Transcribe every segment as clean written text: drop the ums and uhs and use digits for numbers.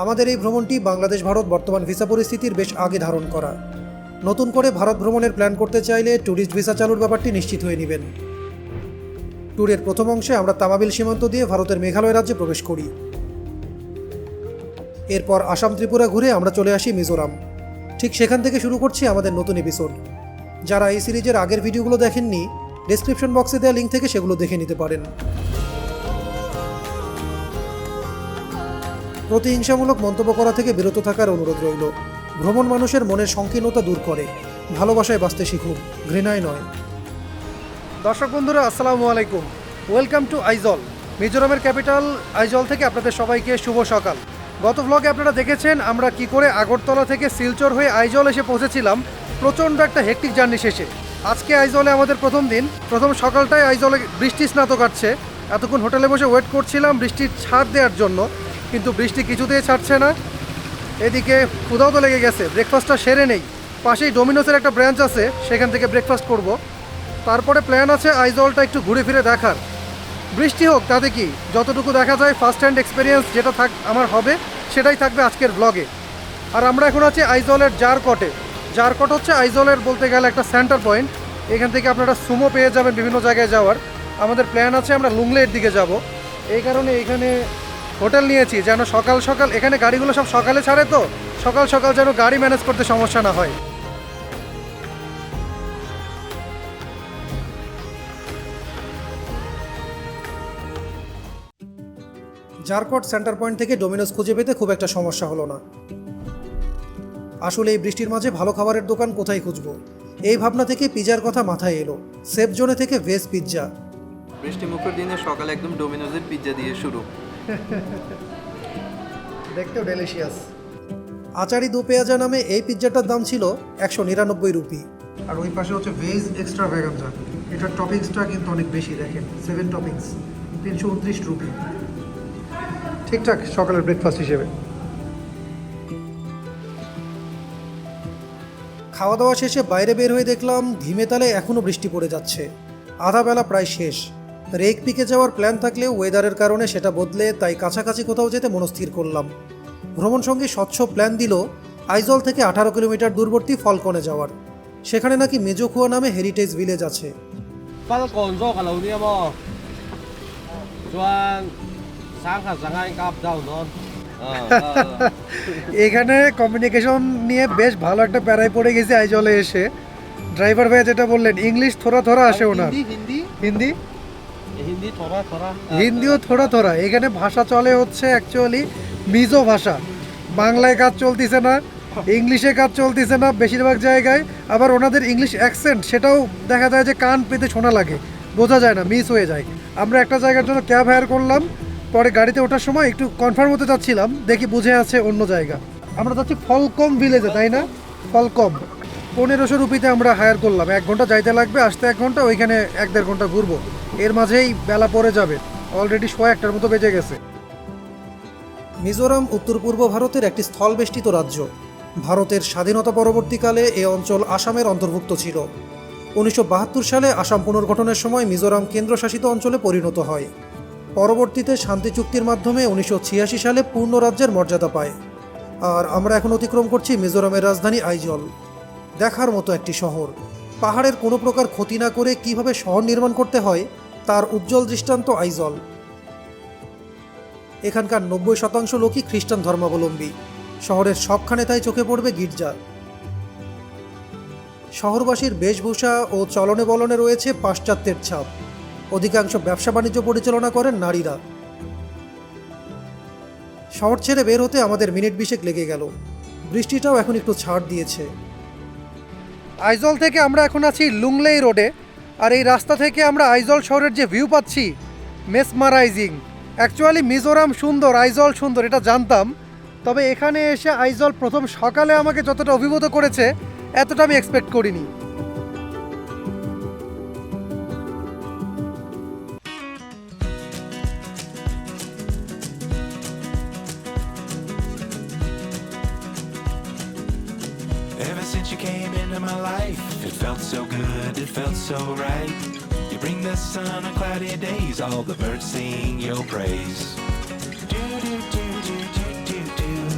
আমাদের এই ভ্রমণটি বাংলাদেশ ভারত বর্তমান ভিসা পরিস্থিতির বেশ আগে ধারণ করা। নতুন করে ভারত ভ্রমণের প্ল্যান করতে চাইলে ট্যুরিস্ট ভিসা চালুর ব্যাপারটি নিশ্চিত হয়ে নেবেন। ট্যুরের প্রথম অংশে আমরা তামাবিল সীমান্ত দিয়ে ভারতের মেঘালয় রাজ্যে প্রবেশ করি। এরপর আসাম ত্রিপুরা ঘুরে আমরা চলে আসি মিজোরাম। ঠিক সেখান থেকে শুরু করছি আমাদের নতুন এপিসোড। যারা এই সিরিজের আগের ভিডিওগুলো দেখেননি, ডেসক্রিপশন বক্সে দেওয়া লিঙ্ক থেকে সেগুলো দেখে নিতে পারেন। প্রতিহিংসামূলক মন্তব্য করা থেকে বিরত থাকার অনুরোধ রইল। ভ্রমণ মানুষের মনের সংকীর্ণতা দূর করে। ভালোবাসায় বাঁচতে শিখুন, ঘৃণায় নয়। দর্শক বন্ধুরা, আসসালামু আলাইকুম। Welcome to Aizawl. মিজোরামের ক্যাপিটাল আইজল থেকে আপনাদের সবাইকে শুভ সকাল। গত ভ্লগে আপনারা দেখেছেন আমরা কি করে আগরতলা থেকে শিলচর হয়ে আইজল এসে পৌঁছেছিলাম প্রচণ্ড একটা হেক্টিক জার্নি শেষে। আজকে আইজলে আমাদের প্রথম দিন। প্রথম সকালটায় আইজলে বৃষ্টি স্নাত কাটছে। এতক্ষণ হোটেলে বসে ওয়েট করছিলাম বৃষ্টির ছাড় দেওয়ার জন্য, কিন্তু বৃষ্টি কিছুতেই ছাড়ছে না। এদিকে ক্ষুধাও তো লেগে গেছে, ব্রেকফাস্টটা সেরে নেই। পাশেই ডোমিনোসের একটা ব্রাঞ্চ আছে, সেখান থেকে ব্রেকফাস্ট করব। তারপরে প্ল্যান আছে আইজলটা একটু ঘুরে ফিরে দেখার। বৃষ্টি হোক তাতে কি, যতটুকু দেখা যায় ফার্স্ট হ্যান্ড এক্সপিরিয়েন্স যেটা আমার হবে সেটাই থাকবে আজকের ব্লগে। আর আমরা এখন আছি আইজলের জারকটে। জারকট হচ্ছে আইজলের বলতে গেলে একটা সেন্টার পয়েন্ট। এখান থেকে আপনারা সুমো পেয়ে যাবেন বিভিন্ন জায়গায় যাওয়ার। আমাদের প্ল্যান আছে আমরা লুংলের দিকে যাব, এই কারণে এখানে হোটেল নিয়েছি যেন সকাল সকাল, এখানে গাড়িগুলো সব সকালে ছাড়ে, তো সকাল সকাল যেন গাড়ি ম্যানেজ করতে সমস্যা না হয়। জারকট সেন্টার পয়েন্ট থেকে ডোমিনোস খুঁজে পেতে খুব একটা সমস্যা হলো না। আসলে এই বৃষ্টির মাঝে ভালো খাবারের দোকান কোথায় খুঁজবো, এই ভাবনা থেকে পিৎজার কথা মাথায় এলো। সেফ জোনে থেকে ভেজ পিৎজা। বৃষ্টিমুখর দিনে সকালে একদম ডোমিনোজের পিৎজা দিয়ে শুরু। দেখতেও ডেলিশিয়াস। আচারি দু পেঁয়াজা নামে এই পিৎজাটার দাম ছিল 199 রুপি। আর ওই পাশে হচ্ছে ভেজ এক্সট্রা ভেগানজা। এটার টপিংসটা কিন্তু অনেক বেশি, দেখেন 7 টপিংস, 329 রুপি। ঠিকঠাক সকালের ব্রেকফাস্ট হিসেবে। খাওয়া দাওয়া শেষে বাইরে বের হয়ে দেখলাম ধিমে তালে এখনও বৃষ্টি পড়ে যাচ্ছে। আধা বেলা প্রায় শেষ। রেক পিকে যাওয়ার প্ল্যান থাকলেও ওয়েদারের কারণে সেটা বদলে তাই কাছাকাছি কোথাও যেতে মনস্থির করলাম। ভ্রমণ সঙ্গী স্বচ্ছ প্ল্যান দিল আইজল থেকে 18 কিলোমিটার দূরবর্তী ফলকনে যাওয়ার। সেখানে নাকি মেজোখুয়া নামে হেরিটেজ ভিলেজ আছে। এখানে কমিউনিকেশন নিয়ে বেশ ভালো একটা প্যারায় পড়ে গেছে আইজলে এসে। ড্রাইভার ভাই যেটা বললেন, ইংলিশ থোড়া থোড়া আসে ওনার। হিন্দিও থোড়া থোড়া। এখানে ভাষা চলে হচ্ছে অ্যাকচুয়ালি মিজো ভাষা। বাংলায় কাজ চলতেছে না, ইংলিশে কাজ চলতেছে না বেশিরভাগ জায়গায়। আবার ওনাদের ইংলিশ অ্যাকসেন্ট সেটাও দেখা যায় যে কান পেতে শোনা লাগে, বোঝা যায় না, মিস হয়ে যায়। আমরা একটা জায়গার জন্য ক্যাব হায়ার করলাম, পরে গাড়িতে ওঠার সময় একটু কনফার্ম হতে চাচ্ছিলাম, দেখি বুঝে আছে অন্য জায়গা। আমরা যাচ্ছি ফলকম ভিলেজে, তাই না? ফলকম 1500 রুপিতে আমরা হায়ার করলাম। 1 ঘন্টা যাইতে লাগবে, আসতে 1 ঘন্টা, ওইখানে 1-1.5 ঘন্টা ঘুরবো। এর মাঝেই বেলা পড়ে যাবে, অলরেডি 1:15 মতো বেজে গেছে। মিজোরাম উত্তর পূর্ব ভারতের একটি স্থলবেষ্টিত রাজ্য। ভারতের স্বাধীনতা পরবর্তীকালে এ অঞ্চল আসামের অন্তর্ভুক্ত ছিল। 1972 সালে আসাম পুনর্গঠনের সময় মিজোরাম কেন্দ্রশাসিত অঞ্চলে পরিণত হয়। পরবর্তীতে শান্তি চুক্তির মাধ্যমে 1986 সালে পূর্ণ রাজ্যের মর্যাদা পায়। আর আমরা এখন অতিক্রম করছি মিজোরামের রাজধানী আইজল। দেখার মতো একটি শহর। পাহাড়ের কোনো প্রকার ক্ষতি না করে কিভাবে শহর নির্মাণ করতে হয় তার উজ্জ্বল দৃষ্টান্ত আইজল। এখানকার 90% লোকই খ্রিস্টান ধর্মাবলম্বী। শহরের সবখানে তাই চোখে পড়বে গির্জা। শহরবাসীর বেশভূষা ও চলনে বলনে রয়েছে পাশ্চাত্যের ছাপ। অধিকাংশ ব্যবসা বাণিজ্য পরিচালনা করেন নারীরা। শহর ছেড়ে বের হতে আমাদের মিনিট 20 লেগে গেল। বৃষ্টিটাও এখন একটু ছাড় দিয়েছে। আইজল থেকে আমরা এখন আছি লুংলেই রোডে। আর এই রাস্তা থেকে আমরা আইজল শহরের যে ভিউ পাচ্ছি, মেসমারাইজিং। অ্যাকচুয়ালি মিজোরাম সুন্দর, আইজল সুন্দর, এটা জানতাম। তবে এখানে এসে আইজল প্রথম সকালে আমাকে যতটা অভিভূত করেছে এতটা আমি এক্সপেক্ট করিনি। Ever since you came into my life, it felt so good, it felt so right. You bring the sun on cloudy days, all the birds sing your praise. Do do do do do do do.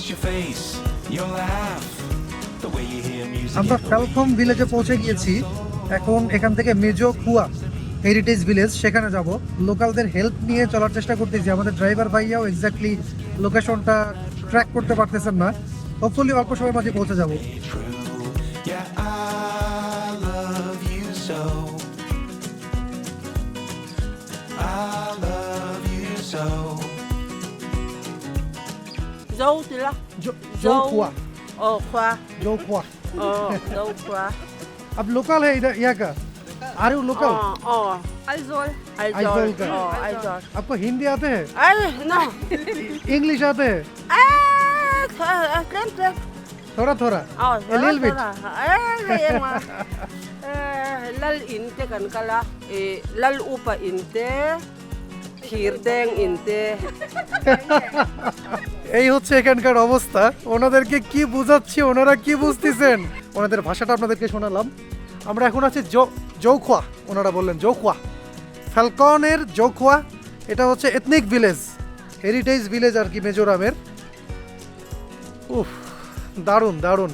your face, your laugh, the way you hear music. আমরা ফ্যালকম ভিলেজে পৌঁছে গিয়েছি। এখন এখান থেকে মেজো কুয়া heritage village সেখানে যাব। লোকালদের হেল্প নিয়ে চলার চেষ্টা করতেছি। আমাদের ড্রাইভার ভাইয়াও এক্স্যাক্টলি লোকেশনটা ট্র্যাক করতে পারতেছেন না। হোপফুলি অল্প সময়ের মাঝে পৌঁছে যাব। True, yeah, I love you so. I love you so. Dâu thì là জো কুয়া, khoa জো কুয়া। dâu khoa आप लोकल है इधर यहाँ का? Are you local? Aizol Aizol का। Aizol आपको हिंदी आते हैं? ai no इंग्लिश आते हैं? Lem lem थोड़ा थोड़ा, a little bit. lal inte kan kala lal upa inte khirdeng inte এই হচ্ছে এখানকার অবস্থা। ওনাদেরকে কি বুঝাচ্ছি, ওনারা কি বুঝতেছেন, ওনাদের ভাষাটা আপনাদেরকে শোনালাম। আমরা এখন আছি জৌখোয়া। ওনারা বললেন জৌখোয়া, ফ্যালকনের জৌখোয়া। এটা হচ্ছে এথনিক ভিলেজ, হেরিটেজ ভিলেজ আর কি মিজোরামের। উফ, দারুণ দারুণ,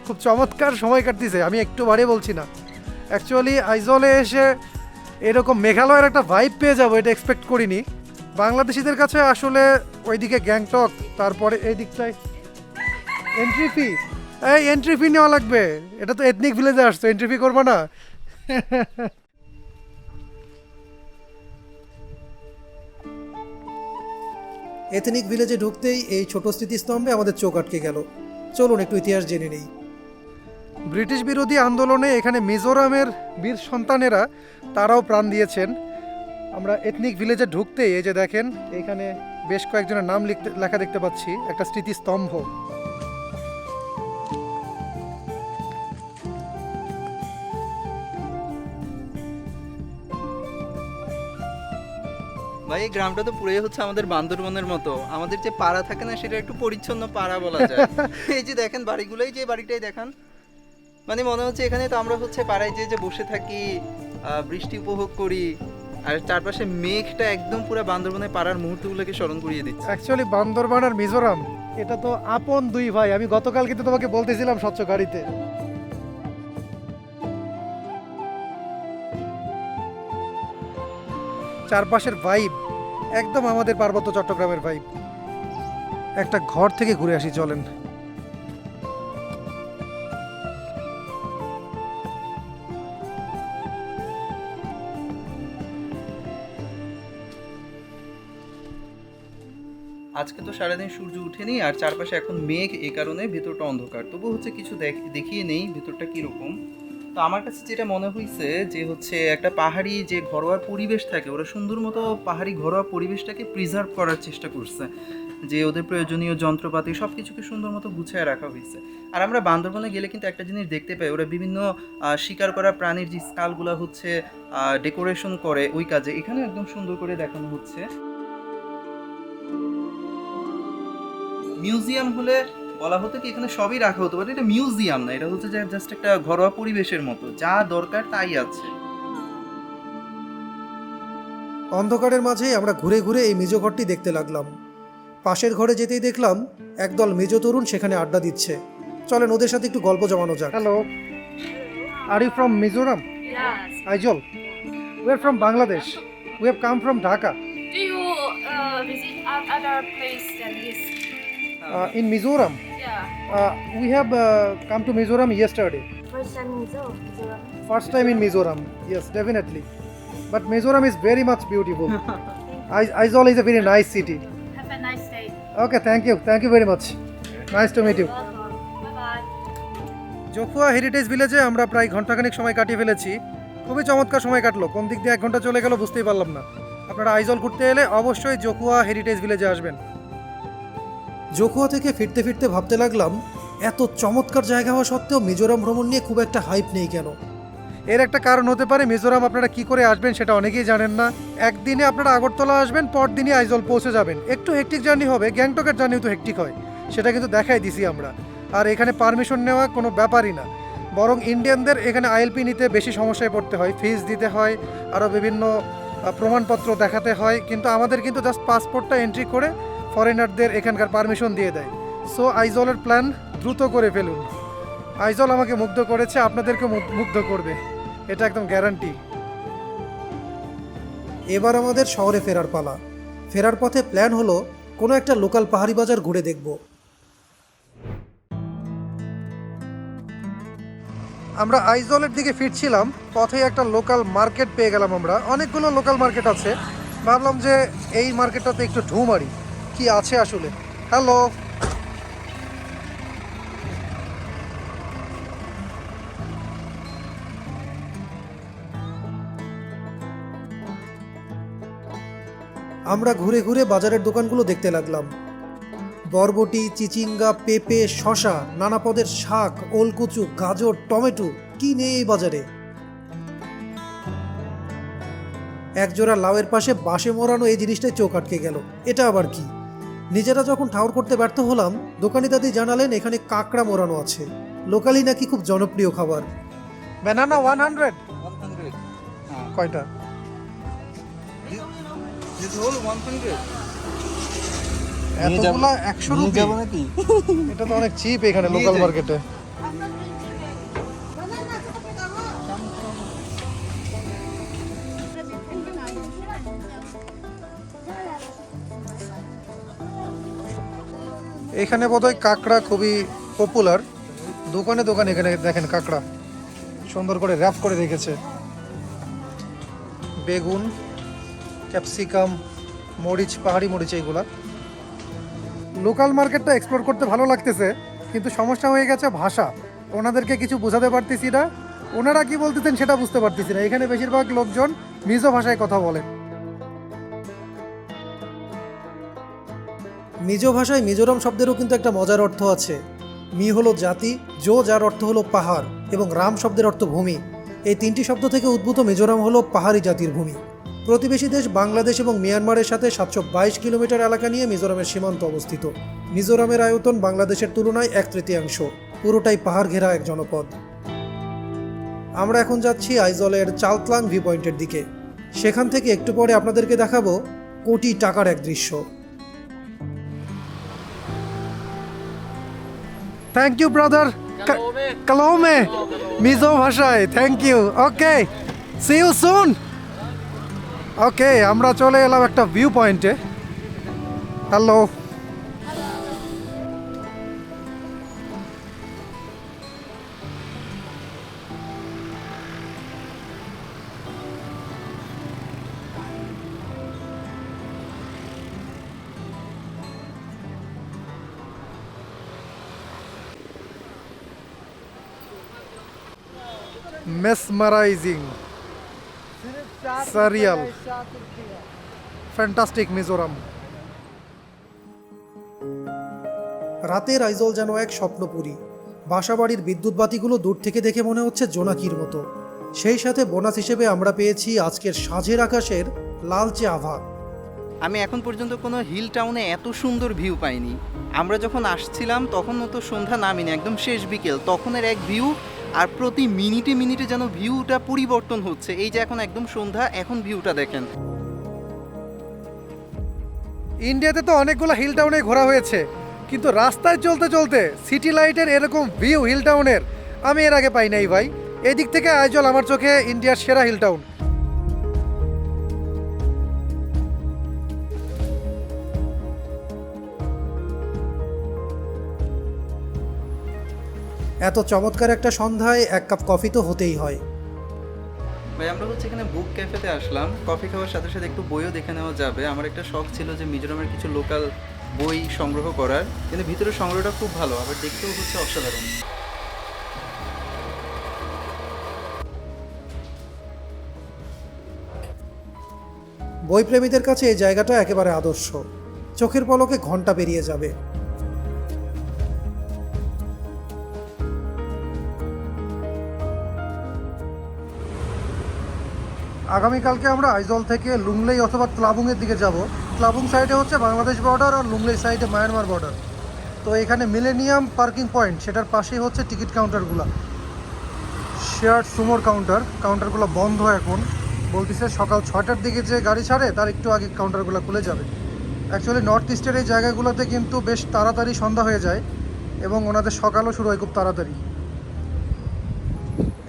খুব চমৎকার সময় কাটতেছে। আমি একটু বাড়িয়ে বলছি না। অ্যাকচুয়ালি আইজলে এসে এরকম মেঘালয়ের একটা ভাইব পেয়ে যাবো এটা এক্সপেক্ট করিনি। বাংলাদেশিদের কাছে আসলে ওইদিকে গ্যাংটক, তারপরে এই দিকটায় এন্ট্রি ফি, এই এন্ট্রি ফি নেওয়া লাগবে। এটা তো এথনিক ভিলেজে আসছো, এন্ট্রি ফি করবো না? এথনিক ভিলেজে ঢুকতেই এই ছোট স্মৃতিস্তম্ভে আমাদের চোখ আটকে গেল। চলুন একটু ইতিহাস জেনে নেই। ব্রিটিশ বিরোধী আন্দোলনে এখানে মিজোরামের বীর সন্তানেরা তারাও প্রাণ দিয়েছেন। আমরা এথনিক ভিলেজে ঢুকতেই এই যে দেখেন এখানে বেশ কয়েকজনের নাম লেখা দেখতে পাচ্ছি, একটা স্মৃতিস্তম্ভ। ভাই এই গ্রামটা তো পুরোই হচ্ছে আমাদের বান্দরবনের মতো। আমাদের যে পাড়া থাকে না, সেটা একটু পরিচ্ছন্ন পাড়া বলা যায়। এই যে দেখেন বাড়িগুলোই, যে বাড়িটাই দেখান, মানে মনে হচ্ছে এখানে তো আমরা হচ্ছে পাড়ায় যে বসে থাকি, বৃষ্টি উপভোগ করি, আর চারপাশে মেঘটা একদম পুরো বান্দরবনের পাড়ার মুহূর্তগুলোকে স্মরণ করিয়ে দিচ্ছে। অ্যাকচুয়ালি বান্দরবান আর মিজোরাম এটা তো আপন দুই ভাই। আমি গতকাল কিন্তু তোমাকে বলতেছিলাম স্বচ্ছ গাড়িতে। চারপাশের ভাইব একদম আমাদের পার্বত্য চট্টগ্রামের ভাইব। একটা ঘর থেকে ঘুরে আসি, চলেন। আজকে তো সারাদিন সূর্য উঠেনি, আর চারপাশে এখন মেঘ, এই কারণে ভেতরটা অন্ধকার। তবু হচ্ছে কিছু দেখিয়ে নেই ভেতরটা কীরকম। তো আমার কাছে যেটা মনে হয়েছে যে হচ্ছে একটা পাহাড়ি যে ঘরোয়া পরিবেশ থাকে, ওরা সুন্দর মতো পাহাড়ি ঘরোয়া পরিবেশটাকে প্রিজার্ভ করার চেষ্টা করছে, যে ওদের প্রয়োজনীয় যন্ত্রপাতি সব কিছুকে সুন্দর মতো গুছিয়ে রাখা হয়েছে। আর আমরা বান্দরবনে গেলে কিন্তু একটা জিনিস দেখতে পাই, ওরা বিভিন্ন শিকার করা প্রাণীর যে স্কালগুলো হচ্ছে ডেকোরেশন করে ওই কাজে, এখানে একদম সুন্দর করে দেখানো হচ্ছে। মিউজিয়াম হলে বলা হতো কি এখানে সবই রাখা হতো, বাট এটা মিউজিয়াম না, এটা হচ্ছে জাস্ট একটা ঘরোয়া পরিবেশের মতো, যা দরকার তাই আছে। অন্ধকারের মাঝেই আমরা ঘুরে ঘুরে এই মেজো ঘরটি দেখতে লাগলাম। পাশের ঘরে যেতেই দেখলাম একদল মেজো তরুণ সেখানে আড্ডা দিচ্ছে। চলেন ওদের সাথে একটু গল্প জমানো যাক। Hello, are you from Mizoram? Yes. Aizawl. We are from Bangladesh. We have come from Dhaka. Do you visit other place than this? In Mizoram, Yeah. we have come to Mizoram yesterday. First time in Mizoram. First time in Mizoram, yes, definitely. But Mizoram is very much beautiful. Aizawl is a very nice city. Have a nice day. Okay, thank you very much. Nice to meet you. Welcome. Bye bye. জোখোয়া heritage ভিলেজে আমরা প্রায় ঘন্টাখানেক সময় কাটিয়ে ফেলেছি। খুবই চমৎকার সময় কাটলো, কোন দিক দিয়ে 1 ঘন্টা চলে গেল বুঝতেই পারলাম না। আপনারা আইজল ঘুরতে এলে অবশ্যই জোখোয়া হেরিটেজ ভিলেজে আসবেন। জোখোয়া থেকে ফিরতে ফিরতে ভাবতে লাগলাম, এত চমৎকার জায়গা হওয়া সত্ত্বেও মিজোরাম ভ্রমণ নিয়ে খুব একটা হাইপ নেই কেন। এর একটা কারণ হতে পারে মিজোরাম আপনারা কি করে আসবেন সেটা অনেকেই জানেন না। একদিনে আপনারা আগরতলা আসবেন, পরদিনই আইজল পৌঁছে যাবেন। একটু হেক্টিক জার্নি হবে, গ্যাংটকের জার্নিও তো হেক্টিক হয়, সেটা কিন্তু দেখাই দিছি আমরা। আর এখানে পারমিশন নেওয়া কোনো ব্যাপারই না, বরং ইন্ডিয়ানদের এখানে আইএলপি নিতে বেশি সমস্যায় পড়তে হয়, ফিস দিতে হয়, আরও বিভিন্ন প্রমাণপত্র দেখাতে হয়। কিন্তু আমাদের কিন্তু জাস্ট পাসপোর্টটা এন্ট্রি করে ফরেনারদের এখানকার পারমিশন দিয়ে দেয়। সো আইজলের প্ল্যান দ্রুত করে ফেলুন। আইজল আমাকে মুগ্ধ করেছে, আপনাদেরকে মুগ্ধ করবে, এটা একদম গ্যারান্টি। এবার আমাদের শহরে ফেরার পালা। ফেরার পথে প্ল্যান হলো কোনো একটা লোকাল পাহাড়ি বাজার ঘুরে দেখব। আমরা আইজলের দিকে ফিরছিলাম, পথে একটা লোকাল মার্কেট পেয়ে গেলাম আমরা। অনেকগুলো লোকাল মার্কেট আছে, ভাবলাম যে এই মার্কেটটাতে একটু ঢু মারি, কি আছে আসলে। হ্যালো, আমরা ঘুরে ঘুরে বাজারের দোকানগুলো দেখতে লাগলাম। বরবটি, চিচিঙ্গা, পেঁপে, শশা, নানা পদের শাক, ওলকুচু, গাজর, টমেটো, কি নেই এই বাজারে। একজোড়া লাউয়ের পাশে বাঁশে মোড়ানো এই জিনিসটাই চোখ আটকে গেল, এটা আবার কি। নিজেরা যখন ঠাউর করতে ব্যর্থ হলাম, দোকানি দাদি জানালেন এখানে কাঁকড়া মোড়ানো আছে, লোকালি নাকি খুব জনপ্রিয় খাবার। ব্যানানা 100 কয়টা? এতগুলা 100 রুপি? এটা তো অনেক চিপ এখানে লোকাল মার্কেটে। এখানে বোধহয় কাঁকড়া খুবই পপুলার, দোকানে দোকানে এখানে দেখেন কাঁকড়া সুন্দর করে র্যাপ করে রেখেছে। বেগুন, ক্যাপসিকাম, মরিচ, পাহাড়ি মরিচ, এইগুলা। লোকাল মার্কেটটা এক্সপ্লোর করতে ভালো লাগতেছে, কিন্তু সমস্যা হয়ে গেছে ভাষা। ওনাদেরকে কিছু বোঝাতে পারতেছি না, ওনারা কি বলতেছেন সেটা বুঝতে পারতেছি না। এখানে বেশিরভাগ লোকজন মিজো ভাষায় কথা বলেন। মিজো ভাষায় মিজোরাম শব্দেরও কিন্তু একটা মজার অর্থ আছে। মি হলো জাতি, জো যার অর্থ হলো পাহাড়, এবং রাম শব্দের অর্থ ভূমি। এই তিনটি শব্দ থেকে উদ্ভূত মিজোরাম হলো পাহাড়ি জাতির ভূমি। প্রতিবেশী দেশ বাংলাদেশ এবং মিয়ানমারের সাথে 722 কিলোমিটার এলাকা নিয়ে মিজোরামের সীমান্ত অবস্থিত। মিজোরামের আয়তন বাংলাদেশের তুলনায় 1/3, পুরোটাই পাহাড় ঘেরা এক জনপদ। আমরা এখন যাচ্ছি আইজলের চালতলাং ভিউ পয়েন্টের দিকে। সেখান থেকে একটু পরে আপনাদেরকে দেখাবো কোটি টাকার এক দৃশ্য। থ্যাংক ইউ ব্রাদার, কালোমে মিজো ভাষায় thank you. Okay, see you soon. Okay, আমরা চলে এলাম একটা ভিউ পয়েন্টে। Hello, mesmerizing, surreal, fantastic Mizoram. রাতের আইজল যেন এক স্বপ্নপুরী। বাসাবাড়ির বিদ্যুৎ বাতিগুলো দূর থেকে দেখে মনে হচ্ছে জোনাকির মতো। সেই সাথে বোনাস হিসেবে আমরা পেয়েছি আজকের সাঁঝের আকাশের লালচে আভা। আমি এখন পর্যন্ত কোনো হিল টাউনে এত সুন্দর ভিউ পাইনি। আমরা যখন আসছিলাম তখনও তো সন্ধ্যা নামিনি, একদম শেষ বিকেল, তখনের এক ভিউ, আর প্রতি মিনিটে মিনিটে যেন ভিউটা পরিবর্তন হচ্ছে। এই যে এখন একদম সন্ধ্যা, এখন ভিউটা দেখেন। ইন্ডিয়াতে তো অনেকগুলো হিল টাউনে ঘোরা হয়েছে, কিন্তু রাস্তায় চলতে চলতে সিটি লাইটের এরকম ভিউ হিল টাউনের আমি এর আগে পাই নাই ভাই। এদিক থেকে আইজল আমার চোখে ইন্ডিয়ার সেরা হিল টাউন। এত চমৎকার একটা সন্ধ্যায় এক কাপ কফি তো হতেই হয়। ভাই আমরা হচ্ছে এখানে বুক ক্যাফেতে আসলাম, কফি খাওয়ার সাথে সাথে একটু বইও দেখে নেওয়া যাবে। আমার একটা শখ ছিল যে মিজোরামের কিছু লোকাল বই সংগ্রহ করার, কিন্তু ভিতরে সংগ্রহটা খুব ভালো, আবার দেখতেও হচ্ছে অসাধারণ। বইপ্রেমীদের কাছে এই জায়গাটা একেবারে আদর্শ, চোখের পলকে ঘন্টা পেরিয়ে যাবে। আগামীকালকে আমরা আইজল থেকে লুংলেই অথবা ক্লাবুংয়ের দিকে যাব। ক্লাবুং সাইডে হচ্ছে বাংলাদেশ বর্ডার, আর লুংলেই সাইডে মায়ানমার বর্ডার। তো এখানে মিলেনিয়াম পার্কিং পয়েন্ট, সেটার পাশেই হচ্ছে টিকিট কাউন্টারগুলো, শেয়ার সুমোর কাউন্টারগুলো বন্ধ এখন। বলতেছে সকাল 6টার দিকে যে গাড়ি ছাড়ে তার একটু আগে কাউন্টারগুলো খুলে যাবে। অ্যাকচুয়ালি নর্থ ইস্টের এই জায়গাগুলোতে কিন্তু বেশ তাড়াতাড়ি সন্ধ্যা হয়ে যায় এবং ওনাদের সকালও শুরু হয় খুব তাড়াতাড়ি।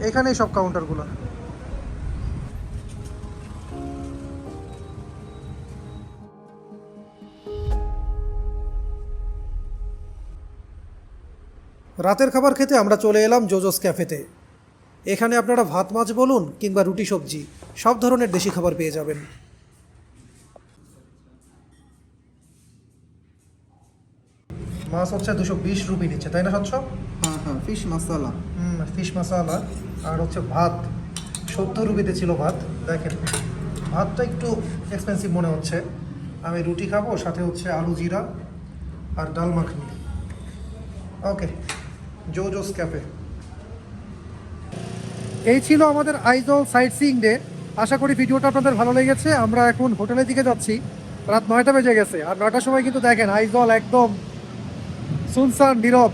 এখানেই সব কাউন্টারগুলো। রাতের খাবার খেতে আমরা চলে এলাম জোজোস ক্যাফেতে। এখানে আপনারা ভাত মাছ বলুন কিংবা রুটি সবজি সব ধরনের দেশি খাবার পেয়ে যাবেন। মাছ হচ্ছে 220 রুপি নিচ্ছে, তাই না স্বচ্ছ? হ্যাঁ, ফিশ মশলা। ফিশ মশালা। আর হচ্ছে ভাত 70 রুপিতে ছিল ভাত। দেখেন ভাতটা একটু এক্সপেন্সিভ মনে হচ্ছে। আমি রুটি খাবো, সাথে হচ্ছে আলু জিরা আর ডাল মাখনি। ওকে, জোজোস ক্যাফে। এই ছিল আমাদের আইজল সাইট সিইং ডে। আশা করি ভিডিওটা আপনাদের ভালো লেগেছে। আমরা এখন হোটেলের দিকে যাচ্ছি। রাত 9টা বেজে গেছে, আর 9টার সময় কিন্তু দেখেন আইজল একদম সুনসান নীরব।